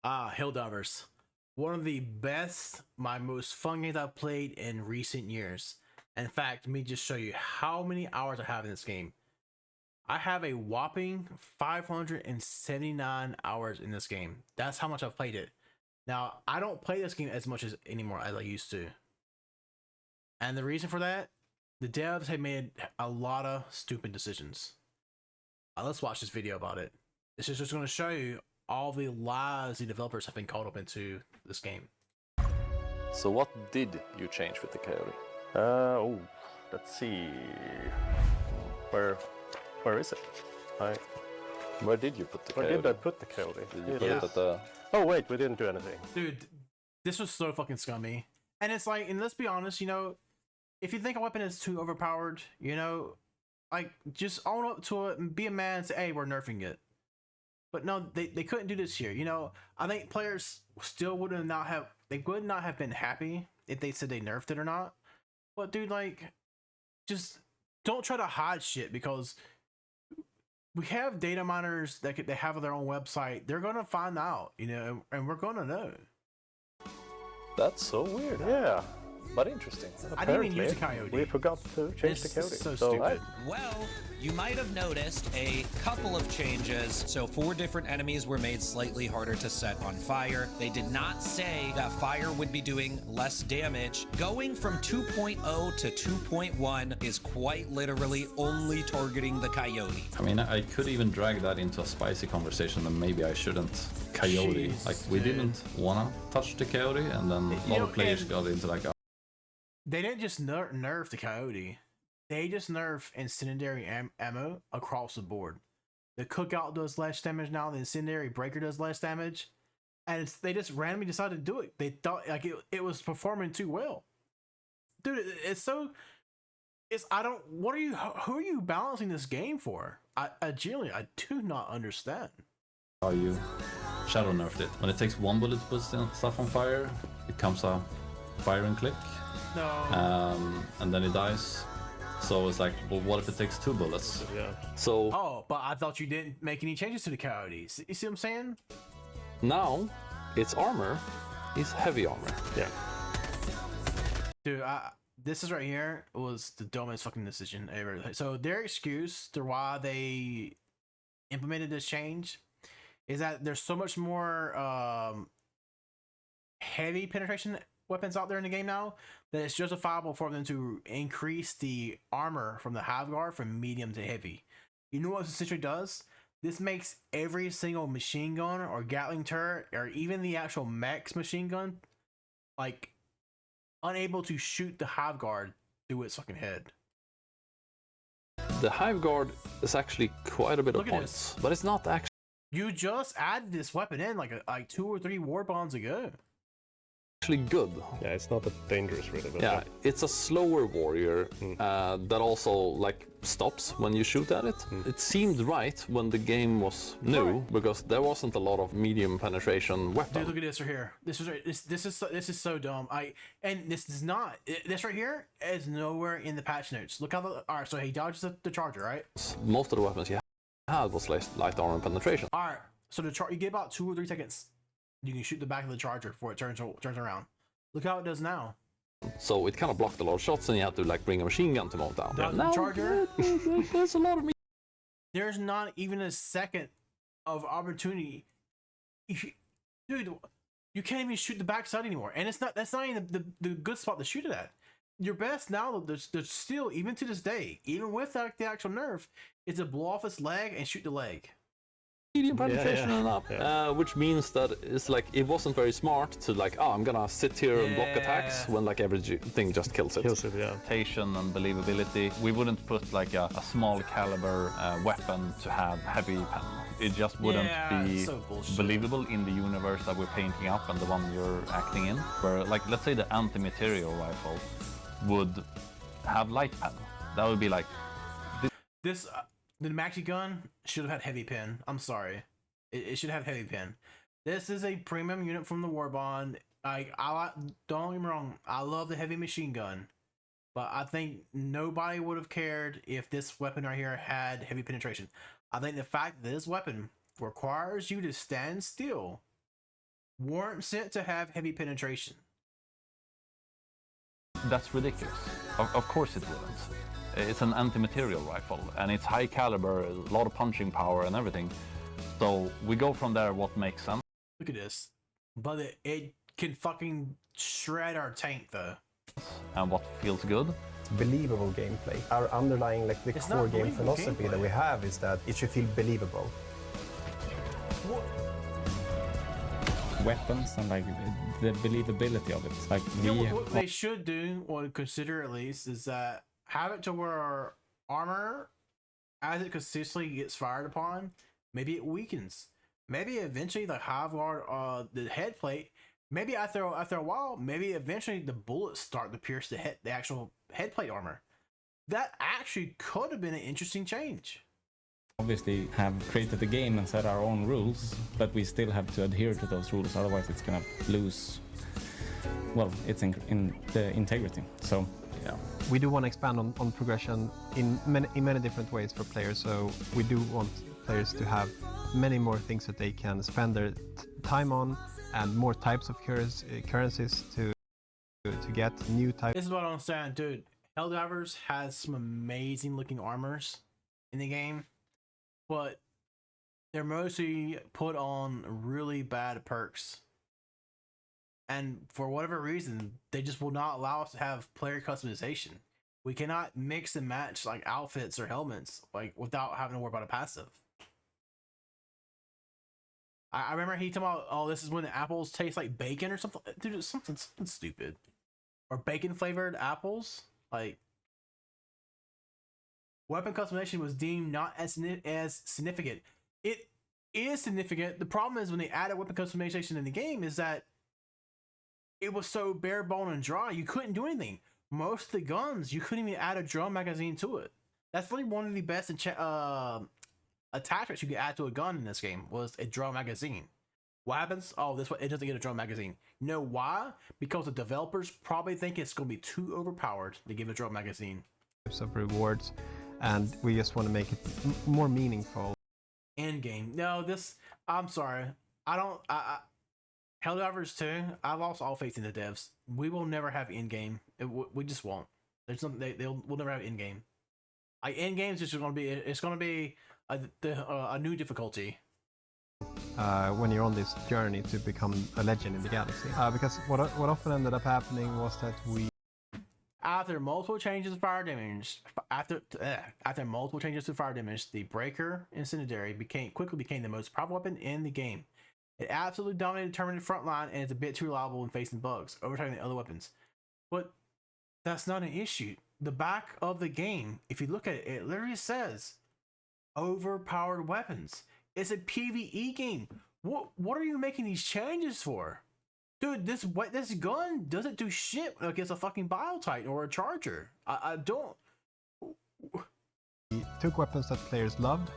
Helldivers. One of the best, my most fun games I've played in recent years. In fact, let me just show you how many hours I have in this game. I have a whopping 579 hours in this game. That's how much I've played it. Now, I don't play this game as much as anymore as I used to. And the reason for that, the devs have made a lot of stupid decisions. Let's watch this video about it. This is just going to show you all the lies the developers have been caught up into this game. So what did you change with the Coyote? Let's see. Where is it? Where did you put the Coyote? Where did I put the Coyote? Did you put it at the... Oh wait, we didn't do anything. Dude, this was so fucking scummy. And it's like, and let's be honest, you know, if you think a weapon is too overpowered, you know, like, just own up to it and be a man and say, hey, we're nerfing it. But no, they couldn't do this here. You know, I think players still would not have been happy if they said they nerfed it or not. But dude, like, just don't try to hide shit, because we have data miners that they have their own website. They're gonna find out, you know, and we're gonna know. That's so weird. Yeah. But interesting. I didn't even use the Coyote. We forgot to change the Coyote. So stupid. Well, you might have noticed a couple of changes. So 4 different enemies were made slightly harder to set on fire. They did not say that fire would be doing less damage. Going from 2.0 to 2.1 is quite literally only targeting the Coyote. I mean, I could even drag that into a spicy conversation, and maybe I shouldn't. Coyote. Jeez, like, we didn't wanna touch the Coyote, and then a lot of players got into like, they didn't just nerf the Coyote. They just nerf incendiary ammo across the board. The Cookout does less damage now. The Incendiary Breaker does less damage. And they just randomly decided to do it. They thought like it was performing too well. Dude, who are you balancing this game for? I genuinely, I do not understand. how you shadow nerfed it. When it takes 1 bullet to put stuff on fire, it comes a firing click. No. And then it dies. So it's like, well, what if it takes 2 bullets? Yeah. So Oh, but I thought you didn't make any changes to the Coyotes. You see what I'm saying? Now, its armor is heavy armor. Yeah. Dude, this is right here was the dumbest fucking decision ever. So their excuse to why they implemented this change is that there's so much more heavy penetration weapons out there in the game now that it's justifiable for them to increase the armor from the Hive Guard from medium to heavy. You know what this essentially does? This makes every single machine gun or Gatling turret or even the actual Max machine gun like unable to shoot the Hive Guard through its fucking head. The Hive Guard is actually quite a bit Look of at points, but it's not actually You just added this weapon in like 2 or 3 war bonds ago. good. Yeah, it's not that dangerous really. But Yeah, it's a slower warrior that also like stops when you shoot at it. It seemed right when the game was new because there wasn't a lot of medium penetration weapon. Dude, look at this right here. This is so dumb. This right here is nowhere in the patch notes. Look how all right. So he dodges the charger, right? Most of the weapons you had was light armor penetration. All right. So you get about 2 or 3 seconds. You can shoot the back of the charger before it turns around. Look how it does now. So it kind of blocked a lot of shots, and you had to like bring a machine gun to mount down. The charger. There's a lot of There's not even a second of opportunity. Dude, you can't even shoot the backside anymore, and that's not even the good spot to shoot it at. Your best now, there's still, even to this day, even with like the actual nerf, is to blow off its leg and shoot the leg. medium penetration and up, which means that it's like it wasn't very smart to like, oh, I'm gonna sit here and block attacks when like everything just kills it. rotation and believability. We wouldn't put like a small caliber weapon to have heavy pen. It just wouldn't be so believable in the universe that we're painting up and the one you're acting in. Where like, let's say the anti-material rifle would have light pen. That would be like the Maxi gun should have had heavy pin. I'm sorry, it should have heavy pin. This is a premium unit from the war bond. Don't get me wrong, I love the heavy machine gun, but I think nobody would have cared if this weapon right here had heavy penetration. I think the fact that this weapon requires you to stand still warrants it to have heavy penetration. That's ridiculous. Of course it wouldn't. It's an anti-material rifle, and it's high caliber, a lot of punching power and everything. So we go from there, what makes sense. Look at this. But it can fucking shred our tank, though. And what feels good. Believable gameplay. Our underlying, like the It's core not game believable philosophy gameplay. that we have is that it should feel believable. What? Weapons and like the believability of it. Like Yeah, what they should do, or consider at least, is that have it to where our armor, as it consistently gets fired upon, maybe it weakens. Maybe eventually the hive guard, the head plate, maybe after a while, maybe eventually the bullets start to pierce the actual head plate armor. That actually could have been an interesting change. obviously have created the game and set our own rules, but we still have to adhere to those rules, otherwise it's gonna lose, well, it's in the integrity. So yeah, we do want to expand on progression in many different ways for players. So we do want players to have many more things that they can spend their time on, and more types of currencies to get new types. This is what I'm saying, dude. Helldivers has some amazing looking armors in the game, but they're mostly put on really bad perks. And for whatever reason, they just will not allow us to have player customization. We cannot mix and match like outfits or helmets like without having to worry about a passive. I remember he talking about, oh, this is when the apples taste like bacon or something. Dude, it's something stupid. Or bacon flavored apples. Like, weapon customization was deemed not as significant. It is significant. The problem is when they added weapon customization in the game is that it was so bare bone and dry, you couldn't do anything. Most of the guns, you couldn't even add a drum magazine to it. That's really one of the best attachments you could add to a gun in this game was a drum magazine. What happens? Oh, this one, it doesn't get a drum magazine. You know why? Because the developers probably think it's going to be too overpowered to give a drum magazine. Types of rewards, and we just want to make it more meaningful. End game. No, this. I'm sorry. I don't. Helldivers 2. I lost all faith in the devs. We will never have end game. We just won't. There's something we'll never have end game. Like end games is just going to be. It's going to be a new difficulty. When you're on this journey to become a legend in the galaxy, because what often ended up happening was that after multiple changes to fire damage, after multiple changes to fire damage, the Breaker Incendiary quickly became the most powerful weapon in the game. It absolutely dominated the terminated front line, and it's a bit too reliable when facing bugs, overtaking the other weapons. But that's not an issue. The back of the game, if you look at it, it literally says overpowered weapons. It's a PvE game. What are you making these changes for? Dude, this gun doesn't do shit against a fucking Biotitan or a Charger. I don't. we took weapons that players loved,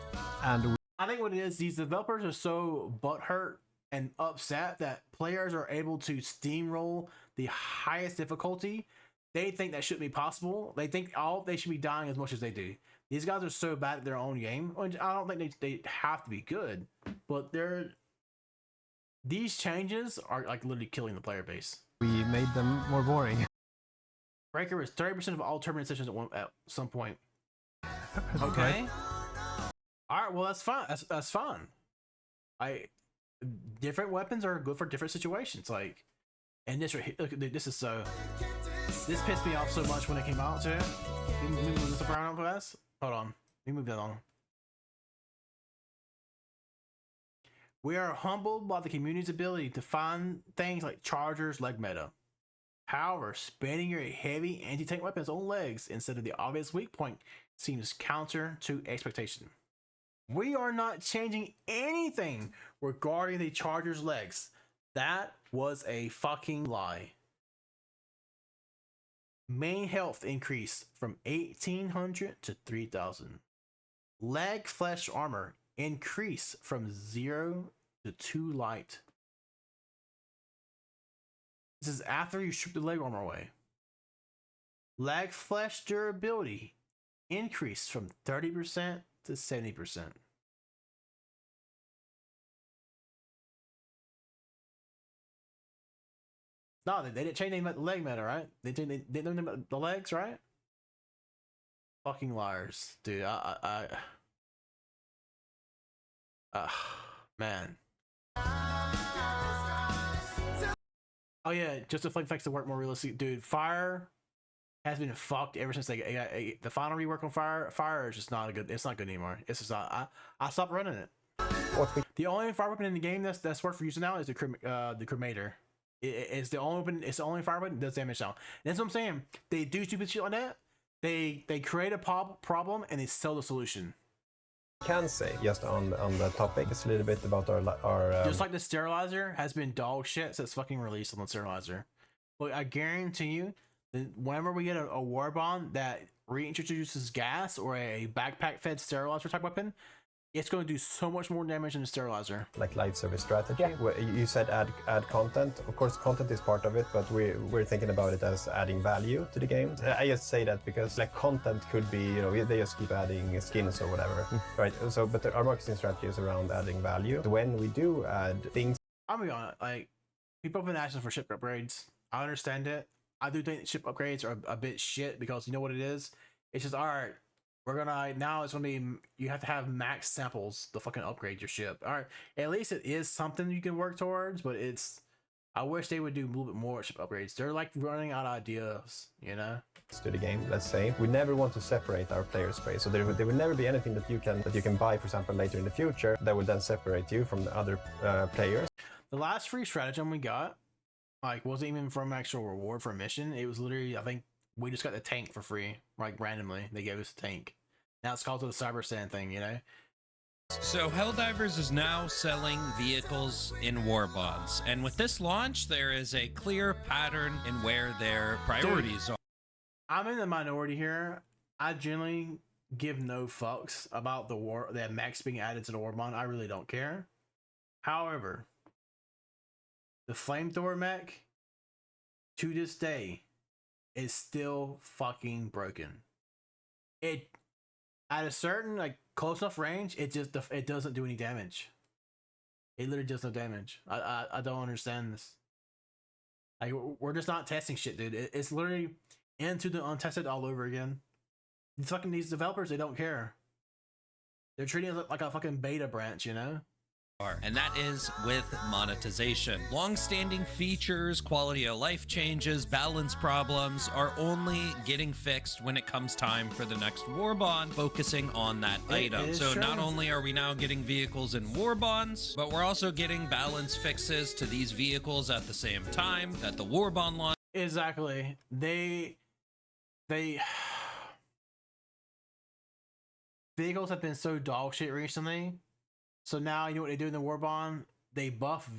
and I think what it is, these developers are so butthurt and upset that players are able to steamroll the highest difficulty. They think that shouldn't be possible. They think they should be dying as much as they do. These guys are so bad at their own game. I don't think they have to be good, but these changes are like literally killing the player base. we made them more boring. Breaker is 30% of all tournament sessions at some point. Okay. All right, well that's fine. That's fine. Different weapons are good for different situations. Like, and this this pissed me off so much when it came out too. Let me move this around for us. Hold on. Let me move that on. We are humbled by the community's ability to find things like Charger's leg meta. However, spending your heavy anti-tank weapons on legs instead of the obvious weak point seems counter to expectation. We are not changing anything regarding the Charger's legs. That was a fucking lie. Main health increased from 1800 to 3000. Leg flesh armor increased from 0 to 2 light. This is after you strip the leg armor away. Leg flesh durability increased from 30% to 70%. No, they didn't change anything about the leg meta, right? They didn't know anything about the legs, right? Fucking liars, dude. Man. Oh yeah, just to fix to work more realistic, dude. Fire has been fucked ever since they got the final rework on Fire. Fire is just not a good. It's not good anymore. It's just not. I stopped running it. The only fire weapon in the game that's worth for using now is the cremator. It's the only weapon. It's the only fire weapon that does damage now. And that's what I'm saying. They do stupid shit like that. They create a problem and they sell the solution. Can say just on the topic, it's a little bit about our just like the sterilizer has been dog shit since fucking released on the sterilizer. But I guarantee you, that whenever we get a war bond that reintroduces gas or a backpack fed sterilizer type weapon, it's going to do so much more damage than the sterilizer. like live service strategy. Where you said add content. Of course, content is part of it, but we're thinking about it as adding value to the game. I just say that because like content could be, they just keep adding skins or whatever, right? So, but our marketing strategy is around adding value. When we do add things, I'm gonna be honest, like people have been asking for ship upgrades. I understand it. I do think ship upgrades are a bit shit because you know what it is. It's just all right. We're gonna now. It's gonna be you have to have max samples to fucking upgrade your ship. All right, at least it is something you can work towards. But it's I wish they would do a little bit more ship upgrades. They're like running out of ideas, you know. to the game, let's say, we never want to separate our player space. So there would never be anything that you can buy, for example, later in the future that would then separate you from the other players. The last free stratagem we got, like, wasn't even from actual reward for a mission. It was literally, I think, we just got the tank for free, like randomly. They gave us a tank. Now it's called the Cyber Sand thing, you know? So Helldivers is now selling vehicles in war bonds. And with this launch, there is a clear pattern in where their priorities are. I'm in the minority here. I generally give no fucks about the max being added to the war bond. I really don't care. However, the flamethrower mech, to this day, is still fucking broken. It at a certain close enough range, it doesn't do any damage. It literally does no damage. I don't understand this. Like, we're just not testing shit, dude. It's literally into the untested all over again. These developers, they don't care. They're treating it like a fucking beta branch, you know? And that is with monetization. Long-standing features, quality of life changes, balance problems are only getting fixed when it comes time for the next war bond, focusing on that item. So not only are we now getting vehicles in war bonds, but we're also getting balance fixes to these vehicles at the same time that the war bond launch. Exactly. Vehicles have been so dog shit recently. So now you know what they do in the war bond? They buff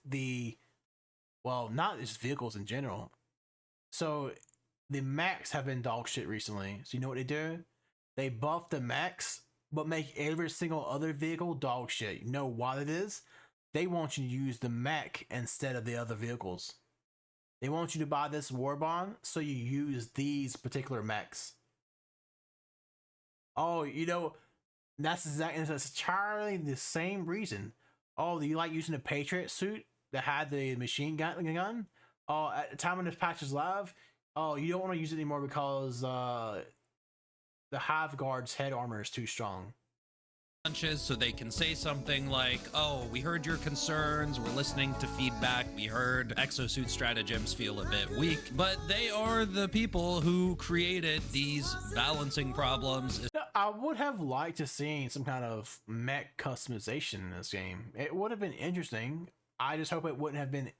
the, well, not just vehicles in general. So the mechs have been dog shit recently. So you know what they do? They buff the mechs, but make every single other vehicle dog shit. You know why it is? They want you to use the mech instead of the other vehicles. They want you to buy this war bond, so you use these particular mechs. Oh, you know, that's entirely the same reason. Oh, do you like using the Patriot suit that had the machine gun? Oh, at the time when this patch is live, oh, you don't want to use it anymore because the Hive Guard's head armor is too strong. So they can say something like, oh, we heard your concerns, we're listening to feedback, we heard exosuit stratagems feel a bit weak, but they are the people who created these balancing problems. I would have liked to see some kind of mech customization in this game. It would have been interesting. I just hope it wouldn't have been.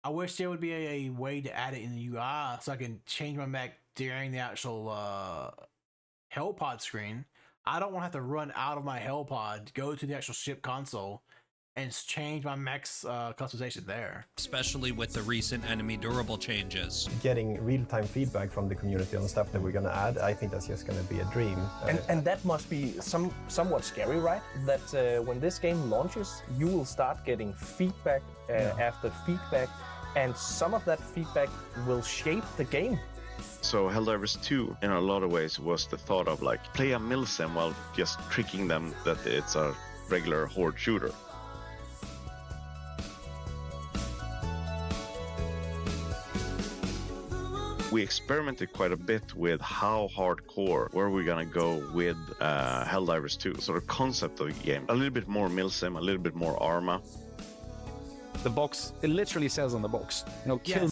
I wish there would be a way to add it in the UI so I can change my mech during the actual Hellpod screen. I don't want to have to run out of my Hellpod, go to the actual ship console, and change my mech's customization there. Especially with the recent enemy durable changes. Getting real-time feedback from the community on stuff that we're going to add, I think that's just going to be a dream. And that must be somewhat scary, right? That when this game launches, you will start getting feedback after feedback, and some of that feedback will shape the game. So Helldivers 2, in a lot of ways, was the thought of play a milsim while just tricking them that it's a regular horde shooter. We experimented quite a bit with how hardcore were we gonna go with Helldivers 2, sort of concept of the game. A little bit more milsim, a little bit more Arma. The box, it literally says on the box, you know, kill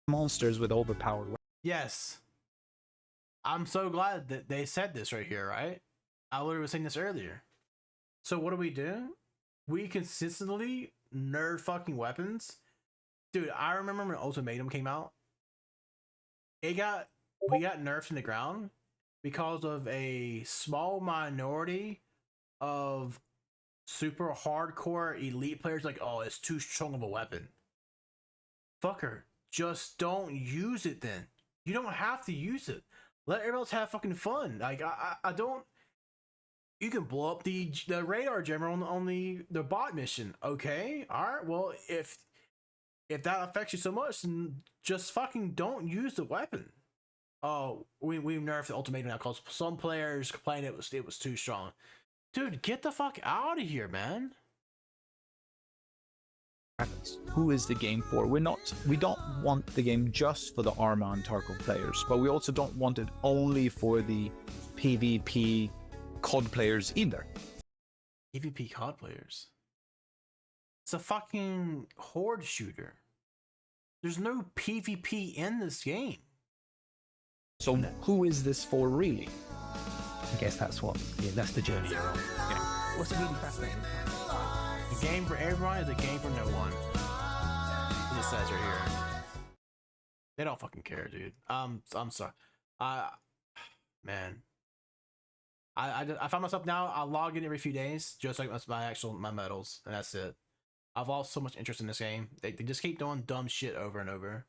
monsters with overpowered weapons. Yes. I'm so glad that they said this right here, right? I literally was saying this earlier. So what do? We consistently nerf fucking weapons. Dude, I remember when Ultimatum came out. We got nerfed in the ground because of a small minority of super hardcore elite players like, oh, it's too strong of a weapon. Fucker, just don't use it then. You don't have to use it. Let everyone else have fucking fun. Like I don't. You can blow up the radar jammer on the bot mission. Okay, all right. Well, if that affects you so much, then just fucking don't use the weapon. Oh, we nerfed the ultimatum now because some players complained it was too strong. Dude, get the fuck out of here, man. Who is the game for? We don't want the game just for the Arma and Tarkov players, but we also don't want it only for the PvP COD players either. PvP COD players. It's a fucking horde shooter. There's no PvP in this game. So who is this for really? I guess that's the journey you're on. Yeah. What's really fascinating? The game for everyone is a game for no one. It says right here. They don't fucking care, dude. I'm sorry. Man. I found myself now. I log in every few days, just like my medals, and that's it. I've lost so much interest in this game. They just keep doing dumb shit over and over.